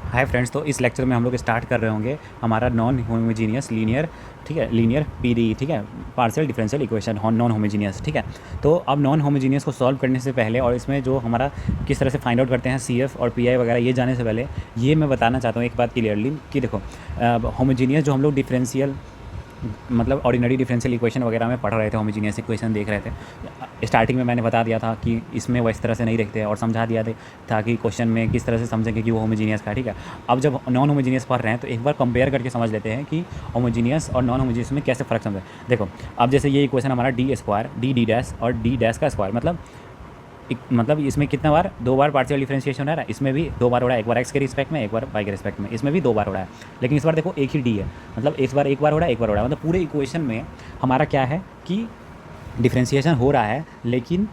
Hi friends, तो इस lecture में हम लोग स्टार्ट कर रहे होंगे हमारा नॉन होमोजीनियस लीनियर, ठीक है, लीनियर पीडी, ठीक है, partial differential equation non homogeneous, ठीक है। तो अब नॉन होमोजीनियस को सॉल्व करने से पहले और इसमें जो हमारा किस तरह से फाइंड आउट करते हैं सीएफ और पीआई वगैरह, ये जाने से पहले ये मैं बताना चाहता हूँ एक बात क्लियरली कि देखो, होमोजीनियस जो हम लोग डिफरेंशियल मतलब ऑर्डिनरी डिफरेंशियल इक्वेशन वगैरह में पढ़ रहे थे, होमोजीनियस इक्वेशन देख रहे थे। स्टार्टिंग में मैंने बता दिया था कि इसमें वो इस तरह से नहीं देखते और समझा दिया था कि क्वेश्चन में किस तरह से समझेंगे कि वो होमोजीनियस का है, ठीक है। अब जब नॉन होमोजीनियस पढ़ रहे हैं तो एक बार कंपेयर करके समझ लेते हैं कि होमोजीनियस और नॉन होमोजीनियस में कैसे फ़र्क समझे। देखो, अब जैसे ये इक्वेशन हमारा डी स्क्वायर डी डैश और डी डैश का स्क्वायर, मतलब इसमें कितना बार, दो बार पार्शियल डिफरेंशिएशन है, इसमें भी दो बार हो रहा है, एक बार एक्स के रिस्पेक्ट में, एक बार वाई के रिस्पेक्ट में, इसमें भी दो बार हो रहा है। लेकिन इस बार देखो एक ही डी है, मतलब इस बार एक बार हो रहा है, एक बार हो रहा है, मतलब पूरे इक्वेशन में हमारा क्या है कि डिफरेंशिएशन हो रहा है, लेकिन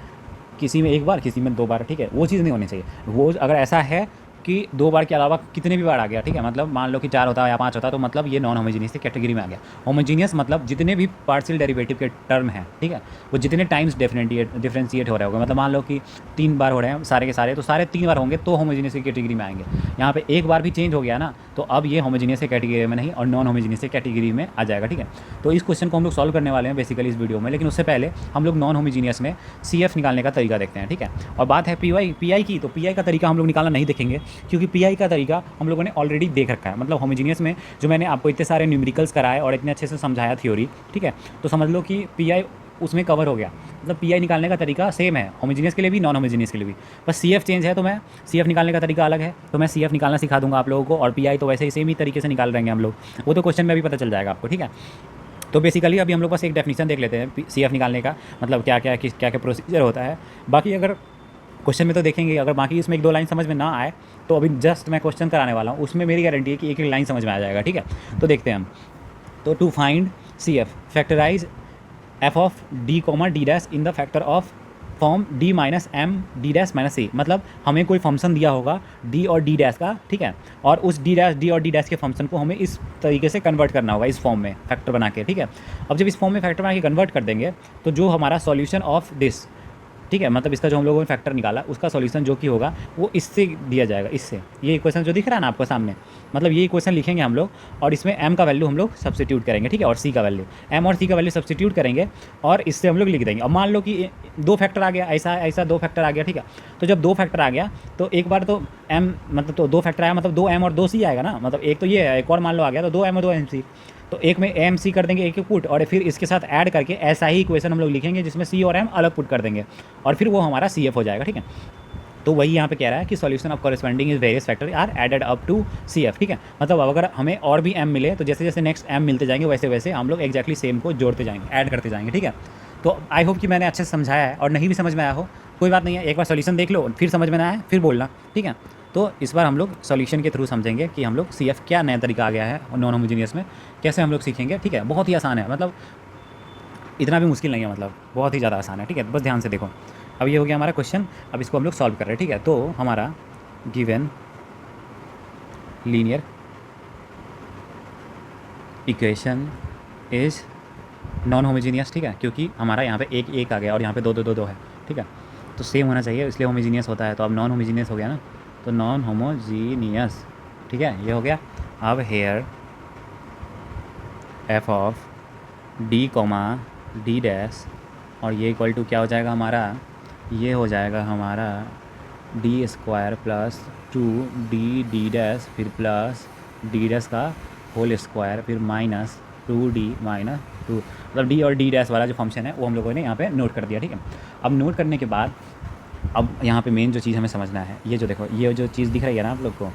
किसी में एक बार किसी में दो बार, ठीक है। वो चीज़ नहीं होनी चाहिए। वो अगर ऐसा है कि दो बार के अलावा कितने भी बार आ गया, ठीक है, मतलब मान लो कि चार होता है या पाँच होता है, तो मतलब ये नॉन होमोजीनियस की कैटेगरी में आ गया। होमोजीनियस मतलब जितने भी पार्शियल डेरिवेटिव के टर्म हैं, ठीक है, वो जितने टाइम्स डिफरेंशिएट हो रहे होंगे, मतलब मान लो कि तीन बार हो रहे हैं सारे के सारे, तो सारे तीन बार होंगे तो होमोजीनियस की कैटेगरी में आएंगे। यहाँ पे एक बार भी चेंज हो गया ना, तो अब ये होमोजीनियस की कैटेगरी में नहीं और नॉन होमोजीनियस की कैटेगरी में आ जाएगा, ठीक है। तो इस क्वेश्चन को हम लोग सॉल्व करने वाले हैं बेसिकली इस वीडियो में, लेकिन उससे पहले हम लोग नॉन होमोजीनियस में सीएफ निकालने का तरीका देखते हैं, ठीक है। और बात है पीआई की, तो पीआई का तरीका हम लोग निकालना नहीं देखेंगे, क्योंकि पीआई का तरीका हम लोगों ने ऑलरेडी देख रखा है। मतलब होमोजीनियस में जो मैंने आपको इतने सारे न्यूमेरिकल्स कराए और इतने अच्छे से समझाया थ्योरी, ठीक है, तो समझ लो कि पीआई उसमें कवर हो गया। मतलब पीआई निकालने का तरीका सेम है होमोजीनियस के लिए भी, नॉन होमोजीनियस के लिए भी, बस सीएफ चेंज है। तो मैं सीएफ निकालने का तरीका अलग है, तो मैं सीएफ निकालना सिखा दूंगा आप लोगों को, और पीआई तो वैसे ही सेम ही तरीके से निकाल रहेंगे हम लोग, वो तो क्वेश्चन में भी पता चल जाएगा आपको, ठीक है। तो बेसिकली अभी हम लोग बस एक डेफिनेशन देख लेते हैं सीएफ निकालने का, मतलब क्या क्या क्या क्या प्रोसीजर होता है। बाकी अगर क्वेश्चन में तो देखेंगे, अगर बाकी इसमें एक दो लाइन समझ में ना आए तो अभी जस्ट मैं क्वेश्चन कराने वाला हूँ, उसमें मेरी गारंटी है कि एक एक लाइन समझ में आ जाएगा, ठीक है। तो देखते हैं हम। तो to find C F factorize F of D comma D dash in the factor of form D minus M D dash minus C. मतलब हमें कोई फंक्शन दिया होगा डी और डी डैश का, ठीक है, और उस डी और डी डैश के फंक्शन को हमें इस तरीके से कन्वर्ट करना होगा, इस फॉर्म में फैक्टर बना के, ठीक है। अब जब इस फॉर्म में फैक्टर बना के कन्वर्ट कर देंगे तो जो हमारा सॉल्यूशन ऑफ दिस, ठीक है, मतलब इसका जो हम लोगों ने फैक्टर निकाला उसका सॉल्यूशन जो कि होगा वो इससे दिया जाएगा, इससे। ये इक्वेशन जो दिख रहा है ना आपको सामने, मतलब ये इक्वेशन लिखेंगे हम लोग और इसमें m का वैल्यू हम लोग सब्स्टिट्यूट करेंगे, ठीक है, और c का वैल्यू, m और c का वैल्यू सब्स्टिट्यूट करेंगे और इससे हम लोग लिख देंगे। अब मान लो कि दो फैक्टर आ गया, ऐसा ऐसा दो फैक्टर आ गया, ठीक है। तो जब दो फैक्टर आ गया तो एक बार तो m, मतलब तो दो फैक्टर आया, मतलब दो m और दो c आएगा ना, मतलब एक तो ये है, एक और मान लो आ गया तो दो m और दो mc, तो एक में एम सी कर देंगे, एक एक पुट, और फिर इसके साथ ऐड करके ऐसा ही इक्वेशन हम लोग लिखेंगे जिसमें सी और एम अलग पुट कर देंगे, और फिर वो हमारा सी एफ हो जाएगा, ठीक है। तो वही यहाँ पे कह रहा है कि solution of corresponding is various factor are added up to C F, ठीक है। मतलब अगर हमें और भी एम मिले तो जैसे जैसे नेक्स्ट एम मिलते जाएंगे वैसे वैसे हम लोग एक्जैक्टली सेम को जोड़ते जाएंगे, ऐड करते जाएंगे, ठीक है। तो आई होप कि मैंने अच्छे से समझाया है, और नहीं भी समझ में आया हो कोई बात नहीं है, एक बार सॉल्यूशन देख लो, फिर समझ में ना आए फिर बोलना, ठीक है। तो इस बार हम लोग सॉल्यूशन के थ्रू समझेंगे कि हम लोग सी एफ क्या नया तरीका आ गया है नॉन होमोजीनियस में, कैसे हम लोग सीखेंगे, ठीक है। बहुत ही आसान है, मतलब इतना भी मुश्किल नहीं है, मतलब बहुत ही ज़्यादा आसान है, ठीक है। बस ध्यान से देखो। अब ये हो गया हमारा क्वेश्चन, अब इसको हम लोग सॉल्व कर रहे हैं, ठीक है। तो हमारा given linear equation is non homogeneous, ठीक है, क्योंकि हमारा यहाँ पे एक एक आ गया और यहाँ पे दो दो दो दो है, ठीक है। तो सेम होना चाहिए इसलिए होमोजीनियस होता है, तो अब नॉन होमोजीनियस हो गया ना, तो नॉन होमोजीनियस, ठीक है, ये हो गया। अब here F of D comma D dash, और ये इक्वल टू क्या हो जाएगा हमारा, ये हो जाएगा हमारा D square plus two D D dash, फिर प्लस डी डैश का होल स्क्वायर, फिर minus two D minus two, मतलब डी और डी डैश वाला जो फंक्शन है वो हम लोगों ने यहाँ पे नोट कर दिया, ठीक है। अब नोट करने के बाद अब यहाँ पे मेन जो चीज़ हमें समझना है, ये जो देखो, ये जो चीज़ दिख रही है ना आप लोग को,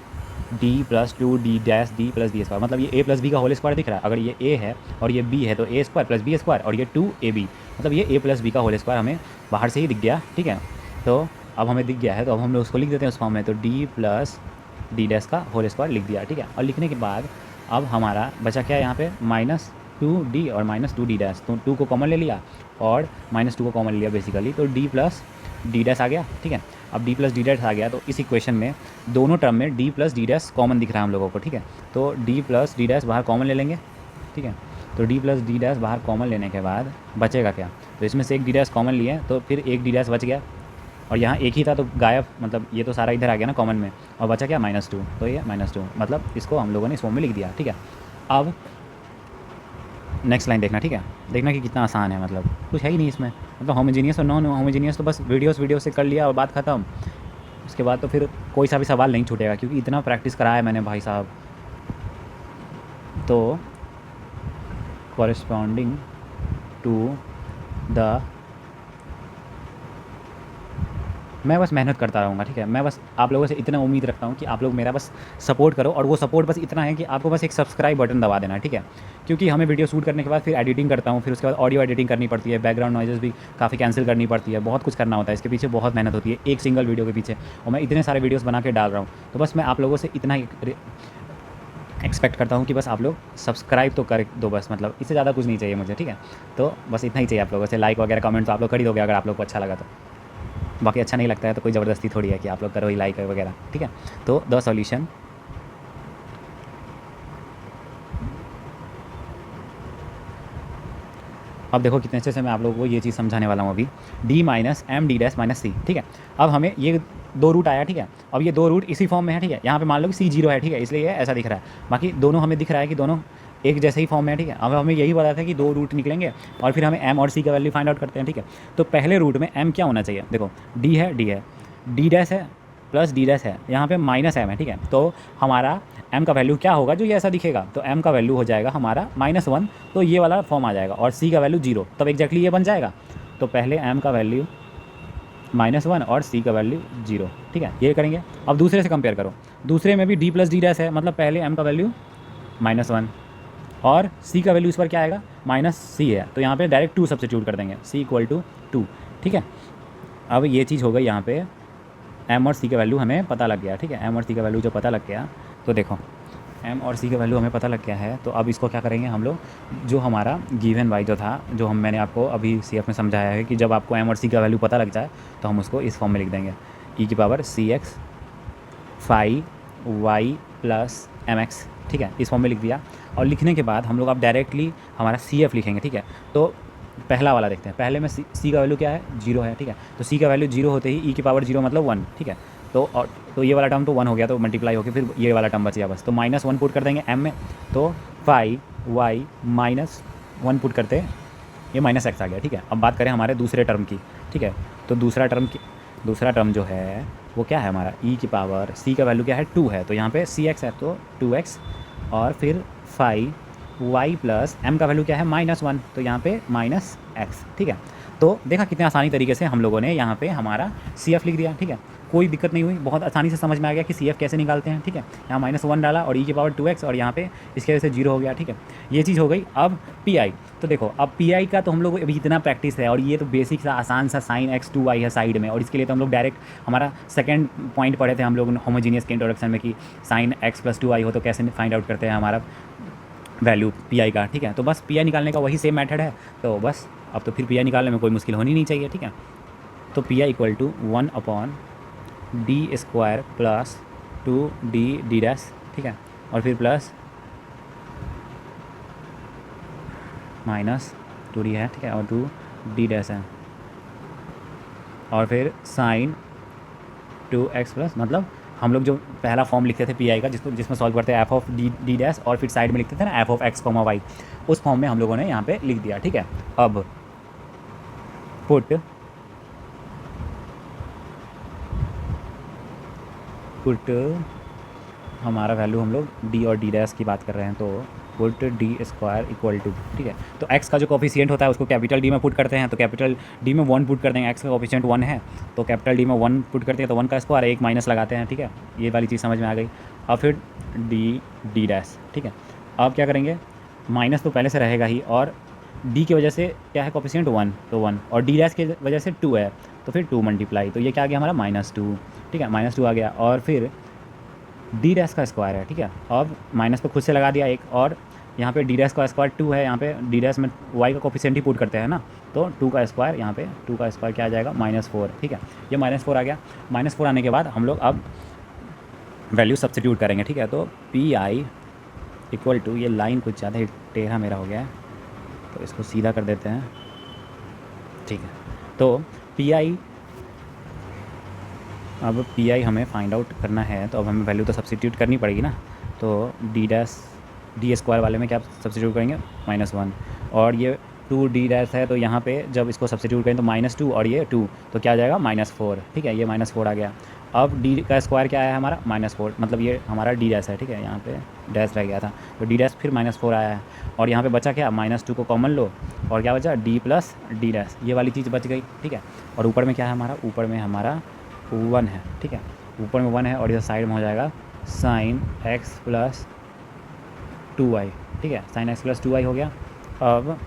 D plus two D dash D plus D square, मतलब ये ए प्लस बी का होल स्क्वायर दिख रहा है। अगर ये ए है और ये बी है तो ए स्क्वायर प्लस बी स्क्वायर, और ये टू ए बी, मतलब ये ए प्लस बी का होल स्क्वायर हमें बाहर से ही दिख गया, ठीक है। तो अब हमें दिख गया है, तो अब हम लोग उसको लिख देते हैं उस फॉर्म में, तो डी प्लस डी डैश का होल स्क्वायर लिख दिया, ठीक है। और लिखने के बाद अब हमारा बचा क्या है यहाँ पे, माइनस टू डी और माइनस टू डी डैश, तो टू को कॉमन ले लिया और माइनस टू को कॉमन ले लिया बेसिकली, तो डी प्लस डी डैश आ गया, ठीक है। अब डी प्लस डी डैश आ गया तो इस इक्वेशन में दोनों टर्म में D plus D dash common दिख रहा है हम लोगों को, ठीक है। तो डी प्लस डी डैश बाहर कॉमन ले लेंगे, ठीक है। तो डी प्लस डी डैश बाहर कॉमन लेने के बाद बचेगा क्या, तो इसमें से एक डी डैश कॉमन लिए तो फिर एक डी डैश बच गया, और यहाँ एक ही था तो गायब, मतलब ये तो सारा इधर आ गया ना कॉमन में, और बचा क्या -2, तो ये -2, मतलब इसको हम लोगों ने इस फॉर्म में लिख दिया, ठीक है। अब नेक्स्ट लाइन देखना, ठीक है, देखना कि कितना आसान है, मतलब कुछ है ही नहीं इसमें, मतलब होमोजीनियस और नॉन होमोजीनियस तो बस वीडियो से कर लिया और बात ख़त्म। उसके बाद तो फिर कोई सा भी सवाल नहीं छूटेगा, क्योंकि इतना प्रैक्टिस कराया है मैंने भाई साहब। तो कॉरेस्पॉन्डिंग टू द, मैं बस मेहनत करता रहूँगा, ठीक है। मैं बस आप लोगों से इतना उम्मीद रखता हूँ कि आप लोग मेरा बस सपोर्ट करो, और वो सपोर्ट बस इतना है कि आपको बस एक सब्सक्राइब बटन दबा देना है, ठीक है। क्योंकि हमें वीडियो शूट करने के बाद फिर एडिटिंग करता हूँ, फिर उसके बाद ऑडियो एडिटिंग करनी पड़ती है, बैकग्राउंड नॉइज़ेस भी काफ़ी कैंसिल करनी पड़ती है, बहुत कुछ करना होता है, इसके पीछे बहुत मेहनत होती है एक सिंगल वीडियो के पीछे, और मैं इतने सारे वीडियोज़ बना के डाल रहा हूँ। तो बस मैं आप लोगों से इतना एक्सपेक्ट करता हूँ कि बस आप लोग सब्सक्राइब तो कर दो बस, मतलब इससे ज़्यादा कुछ नहीं चाहिए मुझे, ठीक है। तो बस इतना ही चाहिए आप लोगों से, लाइक वगैरह कमेंट तो आप लोग कर ही दोगे अगर आप लोग को अच्छा लगा तो, बाकी अच्छा नहीं लगता है तो कोई ज़बरदस्ती थोड़ी है कि आप लोग करो ही लाइक वगैरह, ठीक है। तो द सॉल्यूशन, अब देखो कितने अच्छे से मैं आप लोगों को ये चीज़ समझाने वाला हूँ अभी, d minus M D dash minus C, ठीक है। अब हमें ये 2 रूट आया, ठीक है। अब ये 2 रूट इसी फॉर्म में है, ठीक है। यहाँ पे मान लो कि सी 0 है, ठीक है, इसलिए ये ऐसा दिख रहा है। बाकी दोनों हमें दिख रहा है कि दोनों एक जैसे ही फॉर्म में है, ठीक है। अब हमें यही पता था कि 2 रूट निकलेंगे और फिर हमें एम और सी का वैल्यू फाइंड आउट करते हैं, ठीक है। तो पहले रूट में एम क्या होना चाहिए, देखो डी है, डी डैश है प्लस डी डैश है, यहाँ पे माइनस एम है, ठीक है। तो हमारा एम का वैल्यू क्या होगा जो ये ऐसा दिखेगा, तो एम का वैल्यू हो जाएगा हमारा -1, तो ये वाला फॉर्म आ जाएगा, और सी का वैल्यू 0, तब एग्जैक्टली ये बन जाएगा। तो पहले एम का वैल्यू -1 और सी का वैल्यू 0, ठीक है, ये करेंगे। अब दूसरे से कंपेयर करो, दूसरे में भी डी प्लस डी डैश है, मतलब पहले एम का वैल्यू -1 और सी का वैल्यू इस पर क्या आएगा -c है, तो यहाँ पे डायरेक्ट 2 सब्स्टिट्यूट कर देंगे, c = 2, ठीक है। अब ये चीज़ हो गई, यहाँ पे एम और सी का वैल्यू हमें पता लग गया, ठीक है। एम और सी का वैल्यू जो पता लग गया, तो देखो एम और सी का वैल्यू हमें पता लग गया है, तो अब इसको क्या करेंगे हम लोग, जो हमारा गिवन वाई जो था, जो मैंने आपको अभी CF में समझाया है कि जब आपको एम और सी का वैल्यू पता लग जाए तो हम उसको इस फॉर्म में लिख देंगे, e⁻cx phi y + mx, ठीक है, इस फॉर्म में लिख दिया। और लिखने के बाद हम लोग अब डायरेक्टली हमारा CF लिखेंगे, ठीक है। तो पहला वाला देखते हैं, पहले में सी का वैल्यू क्या है 0 है, ठीक है। तो सी का वैल्यू 0 होते ही e⁻0 मतलब 1, ठीक है। तो ये वाला टर्म तो 1 हो गया, तो मल्टीप्लाई होकर फिर ये वाला टर्म बच गया बस, तो -1 पुट कर देंगे m में, तो phi y -1 पुट करते ये -x आ गया, ठीक है। अब बात करें हमारे दूसरे टर्म की, ठीक है। तो दूसरा टर्म जो है वो क्या है हमारा, c का वैल्यू क्या है 2 है, तो यहाँ पे cx है तो 2x, और फिर phi y + m का वैल्यू क्या है -1, तो यहाँ पे -x, ठीक है। तो देखा कितने आसानी तरीके से हम लोगों ने यहाँ पे हमारा CF लिख दिया, ठीक है। कोई दिक्कत नहीं हुई, बहुत आसानी से समझ में आ गया कि CF कैसे निकालते हैं, ठीक है। यहाँ -1 डाला और e⁻2x, और यहाँ पे इसके वजह से 0 हो गया, ठीक है। ये चीज़ हो गई। अब PI, तो देखो अब PI का तो हम लोग अभी इतना प्रैक्टिस है, और ये तो बेसिक सा आसान सा sin x 2y है साइड में, और इसके लिए तो हम लोग डायरेक्ट हमारा सेकेंड पॉइंट पढ़े थे हम लोग होमोजीनियस के इंट्रोडक्शन में कि sin x + 2y हो तो कैसे फाइंड आउट करते हैं हमारा वैल्यू PI का, ठीक है। तो बस PI निकालने का वही सेम मेथड है, तो बस अब तो फिर PI निकालने में कोई मुश्किल होनी नहीं चाहिए, ठीक है। तो PI = 1/d² + 2d डैश, ठीक है, और फिर प्लस -2d है, ठीक है, और 2d डैश है, और फिर sin 2x+, मतलब हम लोग जो पहला फॉर्म लिखते थे PI का, जिसमें सॉल्व करते हैं f(d) और फिर साइड में लिखते थे ना f(x, y), उस फॉर्म में हम लोगों ने यहाँ पे लिख दिया, ठीक है। अब पुट हमारा वैल्यू, हम लोग d और d डैश की बात कर रहे हैं, तो पुट d² = 2, ठीक है। तो x का जो कोफिशिएंट होता है उसको कैपिटल D में पुट करते हैं, तो कैपिटल D में 1 पुट कर देंगे, x का कोफिशिएंट 1 है तो कैपिटल D में 1 पुट करते हैं, तो 1 का स्क्वायर, एक माइनस लगाते हैं, ठीक है। ये वाली चीज़ समझ में आ गई। अब फिर d डैश, ठीक है। अब क्या करेंगे, माइनस तो पहले से रहेगा ही, और d की वजह से क्या है कोफिशिएंट 1, तो 1, और d डैश की वजह से 2 है, तो फिर 2 मल्टीप्लाई, तो ये क्या आ गया हमारा -2, ठीक है, -2 आ गया। और फिर d डैश का स्क्वायर है, ठीक है। अब माइनस पे खुद से लगा दिया एक, और यहाँ पे d डैश का स्क्वायर 2 है, यहाँ पे d डैश में y का कोफिशिएंट ही पुट करते हैं ना, तो 2 का स्क्वायर, यहाँ पे 2 का स्क्वायर क्या आ जाएगा -4, ठीक है। ये -4 आ गया। -4 आने के बाद हम लोग अब वैल्यू सब्स्टिट्यूट करेंगे, ठीक है। तो PI = ये लाइन कुछ ज़्यादा ही टेढ़ा मेरा हो गया है, तो इसको सीधा कर देते हैं, ठीक है। तो PI अब पी आई हमें फाइंड आउट करना है, तो अब हमें वैल्यू तो सब्सिट्यूट करनी पड़ेगी ना। तो डी स्क्वायर वाले में क्या सब्सिट्यूट करेंगे, -1, और ये 2d है, तो यहाँ पे जब इसको सब्सिट्यूट करें तो -2 और ये 2, तो क्या आ जाएगा -4, ठीक है, ये -4 आ गया। अब डी का स्क्वायर क्या आया हमारा, -4, मतलब ये हमारा डी डैश है, ठीक है, यहाँ पे डैश रह गया था, तो डी डैश फिर -4 आया है, और यहाँ पे बचा क्या, -2 को कॉमन लो, और क्या बचा, डी प्लस डी डैश, ये वाली चीज़ बच गई, ठीक है। और ऊपर में क्या है हमारा, ऊपर में हमारा 1 है, ठीक है, ऊपर में 1 है, और इधर साइड में हो जाएगा sin x प्लस 2y, ठीक है, sin x प्लस 2y हो गया। अब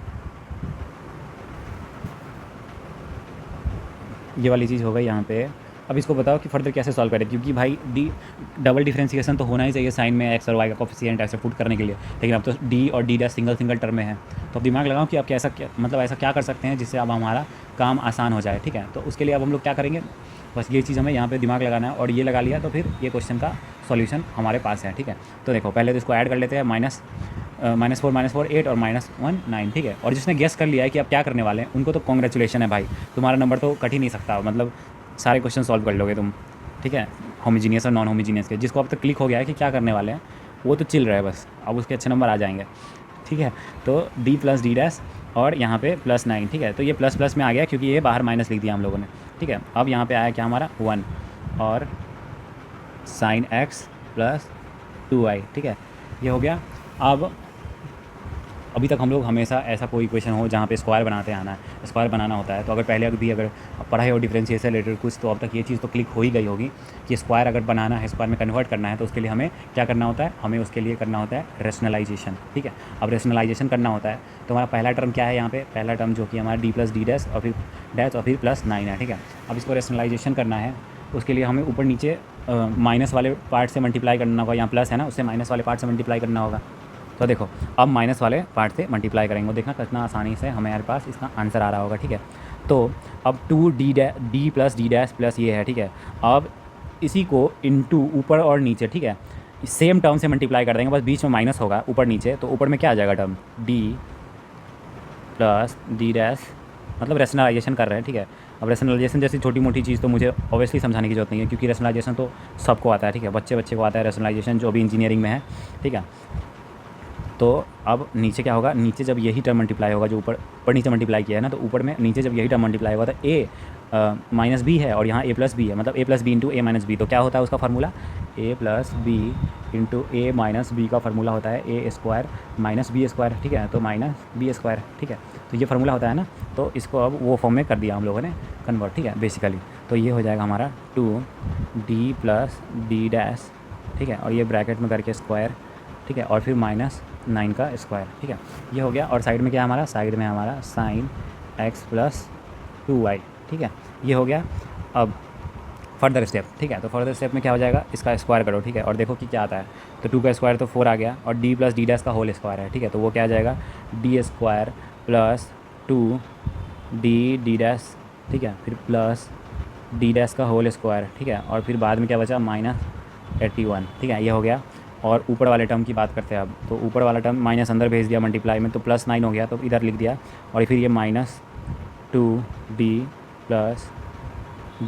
ये वाली चीज़ हो गई यहाँ पे। अब इसको बताओ कि फर्दर कैसे सॉल्व करें, क्योंकि भाई डी डबल डिफरेंशिएशन तो होना ही चाहिए साइन में एक्स और वाई का कोफिशिएंट ऐसे पुट करने के लिए, लेकिन अब तो डी और D dash single single term में है। तो अब दिमाग लगाओ कि आप कैसा क्या मतलब ऐसा क्या कर सकते हैं जिससे अब हमारा काम आसान हो जाए, ठीक है। तो उसके लिए अब हम लोग क्या करेंगे, बस ये चीज़ हमें यहाँ पे दिमाग लगाना है, और ये लगा लिया तो फिर ये क्वेश्चन का सॉल्यूशन हमारे पास है, ठीक है। तो देखो पहले तो इसको ऐड कर लेते हैं, -4 8 और -1 9, ठीक है। और जिसने गेस कर लिया है कि आप क्या करने वाले हैं, उनको तो कॉन्ग्रेचुलेशन है भाई, तुम्हारा नंबर तो कट ही नहीं सकता, मतलब सारे क्वेश्चन सॉल्व कर लोगे तुम, ठीक है, होमोजीनियस और नॉन होमोजीनियस के। जिसको अब तक क्लिक हो गया है कि क्या करने वाले हैं, वो तो चिल रहा है बस, अब उसके अच्छे नंबर आ जाएंगे, ठीक है। तो डी प्लस डी डैश और यहाँ पे +9, ठीक है, तो ये प्लस प्लस में आ गया क्योंकि ये बाहर माइनस लिख दिया हम लोगों ने, ठीक है। अब यहाँ पे आया क्या हमारा 1 और sin x प्लस 2y, ठीक है, ये हो गया। अब अभी तक हम लोग हमेशा ऐसा कोई इक्वेशन हो जहाँ पे स्क्वायर बनाते आना है, स्क्वायर बनाना होता है, तो अगर पहले भी अगर पढ़ाई हो डिफरेंशिएशन रिलेटेड कुछ, तो अब तक ये चीज़ तो क्लिक हो ही गई होगी कि स्क्वायर अगर बनाना है, स्क्वायर में कन्वर्ट करना है, तो उसके लिए हमें क्या करना होता है, हमें उसके लिए करना होता है रेशनलाइजेशन, ठीक है। अब रेशनलाइजेशन करना होता है, तो हमारा पहला टर्म क्या है यहाँ पे, पहला टर्म जो कि हमारा डी प्लस डी डैश और फिर डैश और फिर +9 है, ठीक है। अब इसको रेशनलाइजेशन करना है, उसके लिए हमें ऊपर नीचे माइनस वाले पार्ट से मल्टीप्लाई करना होगा, यहाँ प्लस है ना, उससे माइनस वाले पार्ट से मल्टीप्लाई करना होगा। तो देखो अब माइनस वाले पार्ट से मल्टीप्लाई करेंगे, देखना कितना आसानी से हमारे पास इसका आंसर आ रहा होगा, ठीक है। तो अब 2d plus D dash plus ये है, ठीक है। अब इसी को इनटू ऊपर और नीचे, ठीक है, सेम टर्म से मल्टीप्लाई कर देंगे, बस बीच में माइनस होगा ऊपर नीचे, तो ऊपर में क्या आ जाएगा term, D plus D dash, मतलब रेशनलाइजेशन कर रहे हैं, ठीक है। अब रेशनलाइजेशन जैसी छोटी मोटी चीज़ तो मुझे ऑब्वियसली समझाने की जरूरत नहीं है, क्योंकि रेशनलाइजेशन तो सबको आता है, ठीक है, बच्चे को आता है रेशनलाइजेशन, जो अभी इंजीनियरिंग में है, ठीक है। तो अब नीचे क्या होगा, नीचे जब यही टर्म मल्टीप्लाई होगा, जो ऊपर नीचे मल्टीप्लाई किया है ना, तो ऊपर में नीचे जब यही टर्म मल्टीप्लाई होगा, तो ए माइनस बी है और यहाँ ए प्लस बी है, मतलब ए प्लस बी इंटू ए माइनस बी, तो क्या होता है उसका फार्मूला, ए प्लस बी इंटू ए माइनस बी का फार्मूला होता है ए स्क्वायर माइनस बी स्क्वायर, ठीक है, तो माइनस बी स्क्वायर, ठीक है। तो ये फार्मूला होता है ना, तो इसको अब वो फॉर्म में कर दिया हम लोगों ने कन्वर्ट, ठीक है, बेसिकली। तो ये हो जाएगा हमारा 2d प्लस डी डैश, ठीक है, और ये ब्रैकेट में करके स्क्वायर, ठीक है, और फिर -9 का स्क्वायर, ठीक है, ये हो गया। और साइड में क्या है हमारा, साइड में हमारा sin x प्लस 2y, ठीक है, ये हो गया। अब फर्दर स्टेप, ठीक है, तो फर्दर स्टेप में क्या हो जाएगा, इसका स्क्वायर करो, ठीक है, और देखो कि क्या आता है, तो 2 का स्क्वायर तो 4 आ गया, और d प्लस डी डैश का होल स्क्वायर है, ठीक है, तो वो क्या आ जाएगा, D square plus 2d D dash, ठीक है, फिर प्लस डी डैश का होल स्क्वायर, ठीक है, और फिर बाद में क्या बचा, -81, ठीक है, ये हो गया। और ऊपर वाले टर्म की बात करते हैं अब, तो ऊपर वाला टर्म माइनस अंदर भेज दिया मल्टीप्लाई में, तो +9 हो गया, तो इधर लिख दिया, और फिर ये -2d प्लस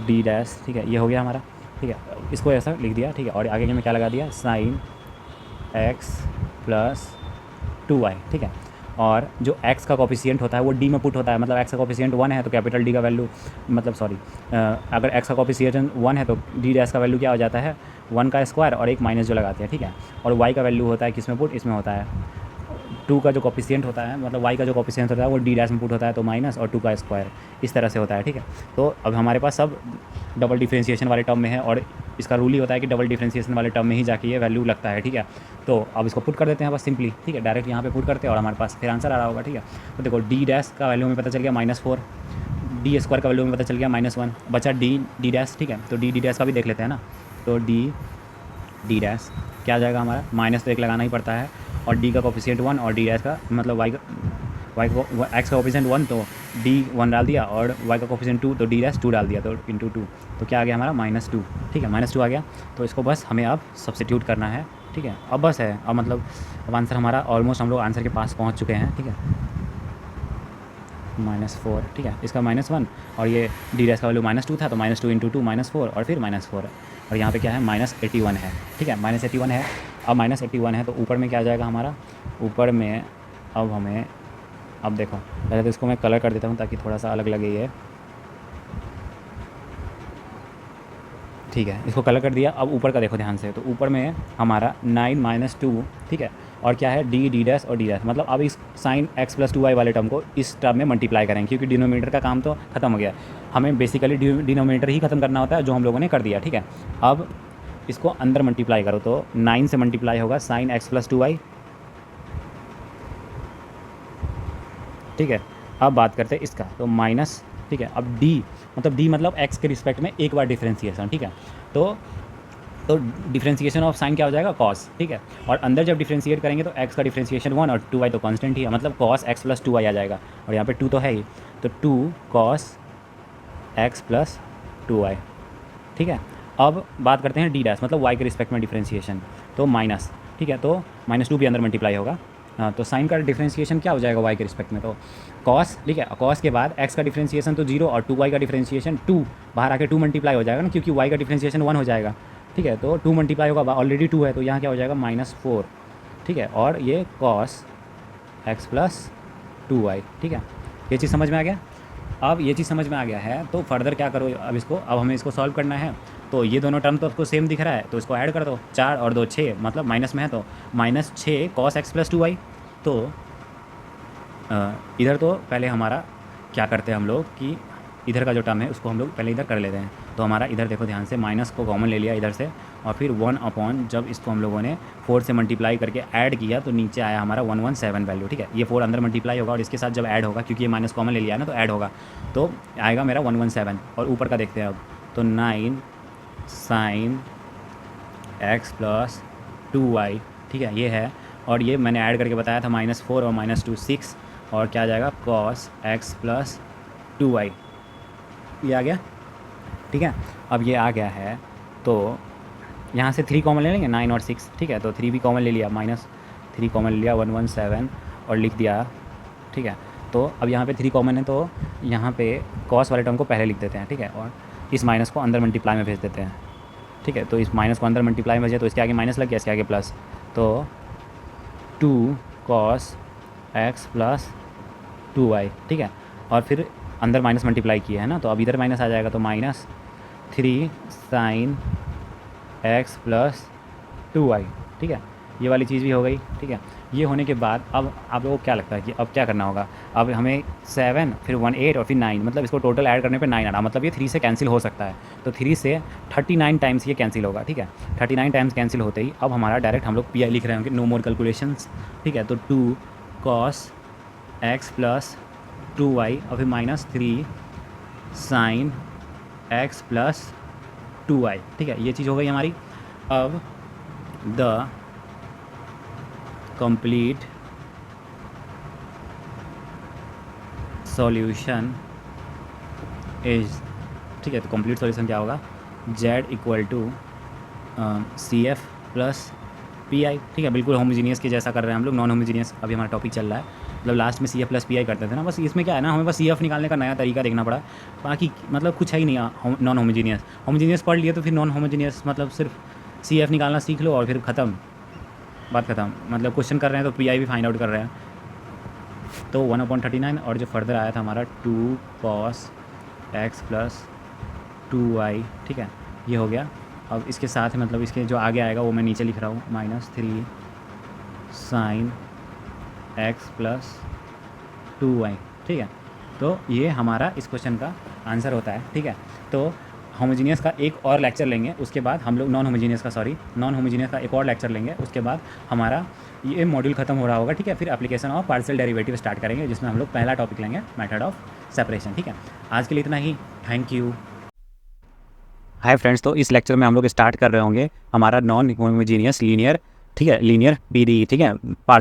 डी डैश, ठीक है, ये हो गया हमारा, ठीक है, इसको ऐसा लिख दिया, ठीक है, और आगे में क्या लगा दिया, sin x प्लस 2y, ठीक है। और जो x का कोफिशिएंट होता है वो d में पुट होता है, मतलब x का कोफिशिएंट 1 है तो कैपिटल D का वैल्यू, मतलब सॉरी, अगर x का कोफिशिएंट 1 है तो d डैश का वैल्यू क्या हो जाता है, 1 का स्क्वायर और एक माइनस जो लगाते हैं, ठीक है। और y का वैल्यू होता है किस में पुट, इसमें होता है 2 का जो कोफिशिएंट होता है, मतलब y का जो कोफिशिएंट होता है वो d डैश में पुट होता है, तो माइनस और 2 का स्क्वायर, इस तरह से होता है, ठीक है। तो अब हमारे पास सब डबल डिफरेंशिएशन वाले टर्म में है, और इसका रूल ही होता है कि डबल डिफरेंशिएशन वाले टर्म में ही जाके ये वैल्यू लगता है, ठीक है। तो अब इसको पुट कर देते हैं बस सिंपली, ठीक है, डायरेक्ट यहाँ पे पुट करते हैं और हमारे पास फिर आंसर आ रहा होगा, ठीक है। तो देखो डी डैश का वैल्यू हमें पता चल गया -4, डी स्क्वायर का वैल्यू हमें पता चल गया -1, बचा डी डैश, ठीक है, तो डी डैश का भी देख लेते हैं ना। तो डी डैश क्या आ जाएगा हमारा, माइनस तो एक लगाना ही पड़ता है, और डी का कोफिशिएंट 1 और डी डैश का मतलब वाई को एक्स का कोफिशिएंट 1 तो डी 1 डाल दिया, और वाई का कोफिशिएंट 2 तो डी डैश 2 डाल दिया, तो इंटू 2, तो क्या आ गया हमारा -2, ठीक है, -2 आ गया। तो इसको बस हमें अब सब्स्टिट्यूट करना है, ठीक है, अब बस है, अब मतलब अब आंसर हमारा ऑलमोस्ट हम लोग आंसर के पास पहुँच चुके हैं, ठीक है। -4, ठीक है, इसका -1 और ये डी डैश का वैल्यू -2 था तो -2 इंटू 2 -4 और फिर -4 और यहाँ पे क्या है -81 है, ठीक है, -81 है। अब -81 है तो ऊपर में क्या आ जाएगा हमारा, ऊपर में अब हमें, अब देखो पहले तो इसको मैं कलर कर देता हूँ ताकि थोड़ा सा अलग लगे ये, ठीक है, इसको कलर कर दिया। अब ऊपर का देखो ध्यान से, तो ऊपर में हमारा 9 - 2, ठीक है, और क्या है डी डैश और डी डैश, मतलब अब इस साइन x + 2y वाले टर्म को इस टर्म में मल्टीप्लाई करेंगे क्योंकि डिनोमिनेटर का काम तो खत्म हो गया। हमें बेसिकली डिनोमिनेटर ही खत्म करना होता है, जो हम लोगों ने कर दिया, ठीक है। अब इसको अंदर मल्टीप्लाई करो तो 9 से मल्टीप्लाई होगा साइन x + 2y, ठीक है। अब बात करते हैं इसका, तो माइनस, ठीक है। अब डी मतलब x के रिस्पेक्ट में एक बार डिफ्रेंसिएशन, ठीक है। तो डिफ्रेंसिएशन ऑफ साइन क्या हो जाएगा, कॉस, ठीक है। और अंदर जब डिफ्रेंशिएट करेंगे तो x का डिफ्रेंसिएशन 1 और 2y तो कांस्टेंट ही है, मतलब cos x + 2y आ जाएगा और यहाँ पे 2 तो है ही, तो 2 cos x + 2y, ठीक है। अब बात करते हैं डी डैश, मतलब y के रिस्पेक्ट में डिफ्रेंसिएशन, तो माइनस, ठीक है, तो -2 भी अंदर मल्टीप्लाई होगा। तो साइन का डिफ्रेंसिएशन क्या हो जाएगा y के रिस्पेक्ट में, तो कॉस, ठीक है, कॉस के बाद x का डिफ्रेंसिएशन तो 0 और 2y का डिफ्रेंसिएशन 2, बाहर आके 2 मल्टीप्लाई हो जाएगा ना, क्योंकि y का डिफ्रेंसिएशन 1 हो जाएगा, ठीक है। तो 2 मल्टीप्लाई होगा, ऑलरेडी 2 है तो यहाँ क्या हो जाएगा -4, ठीक है, और ये cos x + 2y, ठीक है। ये चीज़ समझ में आ गया। अब ये चीज़ समझ में आ गया है तो फर्दर क्या करो, अब इसको, अब हमें इसको सॉल्व करना है। तो ये दोनों टर्म तो आपको सेम दिख रहा है तो इसको ऐड कर दो, 4 और 2 6, मतलब माइनस में है तो -6 cos x + 2y। तो इधर तो पहले हमारा क्या करते हैं हम लोग कि इधर का जो टर्म है उसको हम लोग पहले इधर कर लेते हैं। तो हमारा इधर देखो ध्यान से, माइनस को कॉमन ले लिया इधर से और फिर 1 जब इसको हम लोगों ने 4 से मल्टीप्लाई करके ऐड किया तो नीचे आया हमारा 117 वैल्यू, ठीक है। ये 4 अंदर मल्टीप्लाई होगा और इसके साथ जब ऐड होगा, क्योंकि ये माइनस कॉमन ले लिया है ना, तो ऐड होगा तो आएगा मेरा 117। और ऊपर का देखते हैं अब, तो 9 sin x + 2y, ठीक है, ये है। और ये मैंने ऐड करके बताया था -4 और -2 6, और क्या आ जाएगा cos x + 2y, ये आ गया, ठीक है। अब ये आ गया है तो यहाँ से 3 कॉमन ले लेंगे, 9 और 6, ठीक है, तो 3 भी कॉमन ले लिया, -3 कॉमन ले लिया, 117 और लिख दिया, ठीक है। तो अब यहाँ पे 3 कॉमन है तो यहाँ पे cos वाले टर्म को पहले लिख देते हैं, ठीक है, और इस माइनस को अंदर मल्टीप्लाई में भेज देते हैं, ठीक है। तो इस माइनस को अंदर मल्टीप्लाई में भेजे तो इसके आगे माइनस लग गया, इसके आगे प्लस, तो 2 cos x + 2y, ठीक है। और फिर अंदर माइनस मल्टीप्लाई किया है ना, तो अब इधर माइनस आ जाएगा तो -3 sin x + 2y, ठीक है। ये वाली चीज़ भी हो गई, ठीक है। ये होने के बाद अब आप लोगों को क्या लगता है कि अब क्या करना होगा, अब हमें 7 फिर 1 8 और फिर 9, मतलब इसको टोटल ऐड करने पे 9 आ रहा, मतलब ये 3 से कैंसिल हो सकता है, तो 3 से 39 टाइम्स ये कैंसिल होगा, ठीक है। 39 टाइम्स कैंसिल होते ही अब हमारा डायरेक्ट हम लोग पी आई लिख रहे होंगे, नो मोर कैलकुलेशंस, ठीक है। तो 2 cos x + 2y और फिर -3 sin x + 2y, ठीक है, ये चीज़ हो गई हमारी। अब द कंप्लीट सॉल्यूशन इज, ठीक है, तो कंप्लीट सॉल्यूशन क्या होगा, z = CF + PI, ठीक है, बिल्कुल होमोजीनियस के जैसा कर रहे हैं हम लोग, नॉन होमोजीनियस अभी हमारा टॉपिक चल रहा है, मतलब लास्ट में CF + PI करते थे ना, बस इसमें क्या है ना, हमें बस CF निकालने का नया तरीका देखना पड़ा, बाकी मतलब कुछ है ही नहीं। नॉन होमोजीनियस पढ़ लिए तो फिर नॉन होमोजीनियस मतलब सिर्फ CF निकालना सीख लो और फिर ख़त्म, बात ख़त्म, मतलब क्वेश्चन कर रहे हैं तो PI भी फाइंड आउट कर रहे हैं। तो 1/39 और जो फर्दर आया था हमारा 2 cos x + 2y, ठीक है, ये हो गया। अब इसके साथ मतलब इसके जो आगे आएगा वो मैं नीचे लिख रहा हूँ, -3 sin x + 2y, ठीक है। तो ये हमारा इस क्वेश्चन का आंसर होता है, ठीक है। तो होमोजीनियस का एक और लेक्चर लेंगे, उसके बाद हम लोग नॉन होमोजीनियस का एक और लेक्चर लेंगे, उसके बाद हमारा ये मॉड्यूल खत्म हो रहा होगा, ठीक है। फिर application of partial derivative start करेंगे, जिसमें हम लोग पहला टॉपिक लेंगे मेथड ऑफ सेपरेशन, ठीक है। आज के लिए इतना ही, थैंक यू। हाय फ्रेंड्स, तो इस लेक्चर में हम लोग स्टार्ट कर रहे होंगे हमारा नॉन होमोजीनियस लीनियर, ठीक है, लीनियर पीडीई, ठीक है, पार्शियल